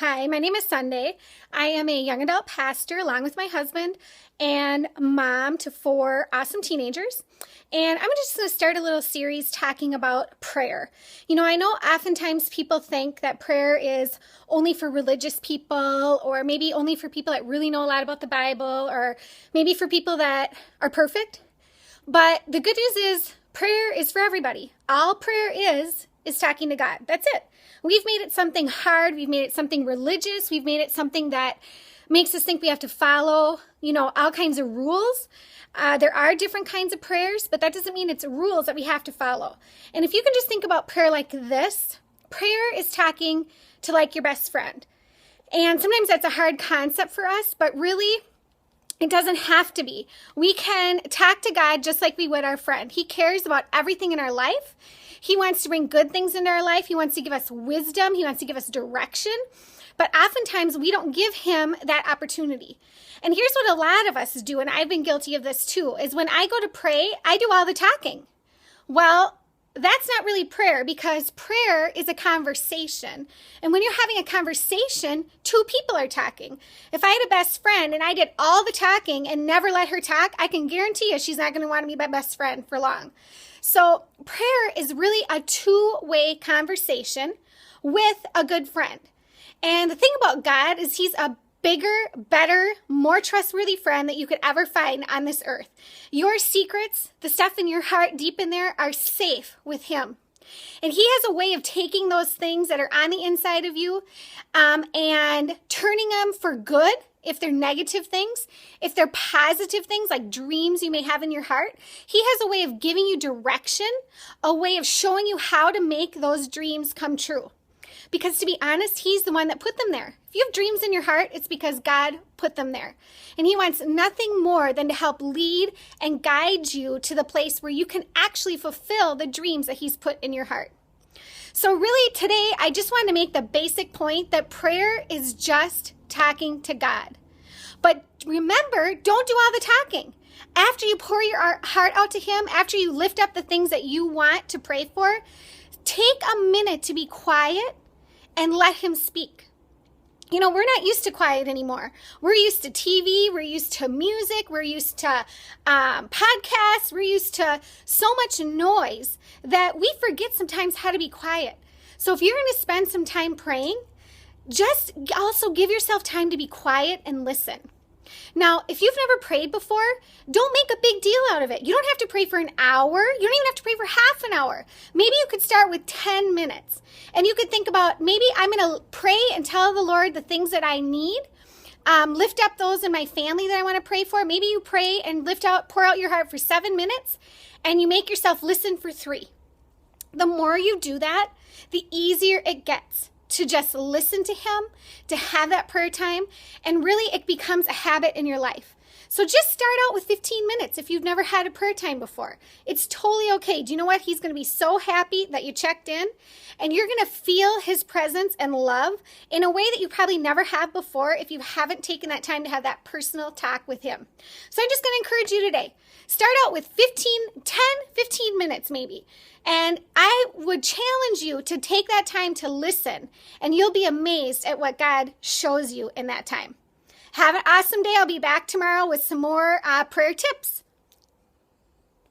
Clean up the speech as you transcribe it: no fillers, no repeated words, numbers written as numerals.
Hi, my name is Sunday. I am a young adult pastor along with my husband and mom to four awesome teenagers. And I'm just going to start a little series talking about prayer. I know oftentimes people think that prayer is only for religious people, or maybe only for people that really know a lot about the Bible, or maybe for people that are perfect. But the good news is prayer is for everybody. All prayer is talking to God. That's it. We've made it something hard. We've made it something religious. We've made it something that makes us think we have to follow, all kinds of rules. There are different kinds of prayers, but that doesn't mean it's rules that we have to follow. And if you can just think about prayer like this, prayer is talking to like your best friend. And sometimes that's a hard concept for us, but really, it doesn't have to be. We can talk to God just like we would our friend. He cares about everything in our life. He wants to bring good things into our life. He wants to give us wisdom. He wants to give us direction. But oftentimes we don't give him that opportunity. And here's what a lot of us do, and I've been guilty of this too, is when I go to pray, I do all the talking. Well, that's not really prayer, because prayer is a conversation. And when you're having a conversation, two people are talking. If I had a best friend and I did all the talking and never let her talk, I can guarantee you she's not going to want to be my best friend for long. So prayer is really a two-way conversation with a good friend. And the thing about God is he's a bigger, better, more trustworthy friend that you could ever find on this earth. Your secrets, the stuff in your heart deep in there, are safe with him. And he has a way of taking those things that are on the inside of you and turning them for good. If they're negative things, if they're positive things like dreams you may have in your heart, he has a way of giving you direction, a way of showing you how to make those dreams come true. Because to be honest, he's the one that put them there. If you have dreams in your heart, it's because God put them there. And he wants nothing more than to help lead and guide you to the place where you can actually fulfill the dreams that he's put in your heart. So really today, I just wanted to make the basic point that prayer is just talking to God. But remember, don't do all the talking. After you pour your heart out to him, after you lift up the things that you want to pray for, take a minute to be quiet and let him speak. We're not used to quiet anymore. We're used to TV, we're used to music, we're used to podcasts, we're used to so much noise that we forget sometimes how to be quiet. So if you're going to spend some time praying, just also give yourself time to be quiet and listen. Now, if you've never prayed before, don't make a big deal out of it. You don't have to pray for an hour. You don't even have to pray for half an hour. Maybe you could start with 10 minutes. And you could think about, maybe I'm going to pray and tell the Lord the things that I need. Lift up those in my family that I want to pray for. Maybe you pray and pour out your heart for 7 minutes, and you make yourself listen for 3. The more you do that, the easier it gets to just listen to him, to have that prayer time, and really it becomes a habit in your life. So just start out with 15 minutes if you've never had a prayer time before. It's totally okay. Do you know what? He's going to be so happy that you checked in, and you're going to feel his presence and love in a way that you probably never have before if you haven't taken that time to have that personal talk with him. So I'm just going to encourage you today. Start out with 15 minutes maybe. And I would challenge you to take that time to listen, and you'll be amazed at what God shows you in that time. Have an awesome day. I'll be back tomorrow with some more prayer tips.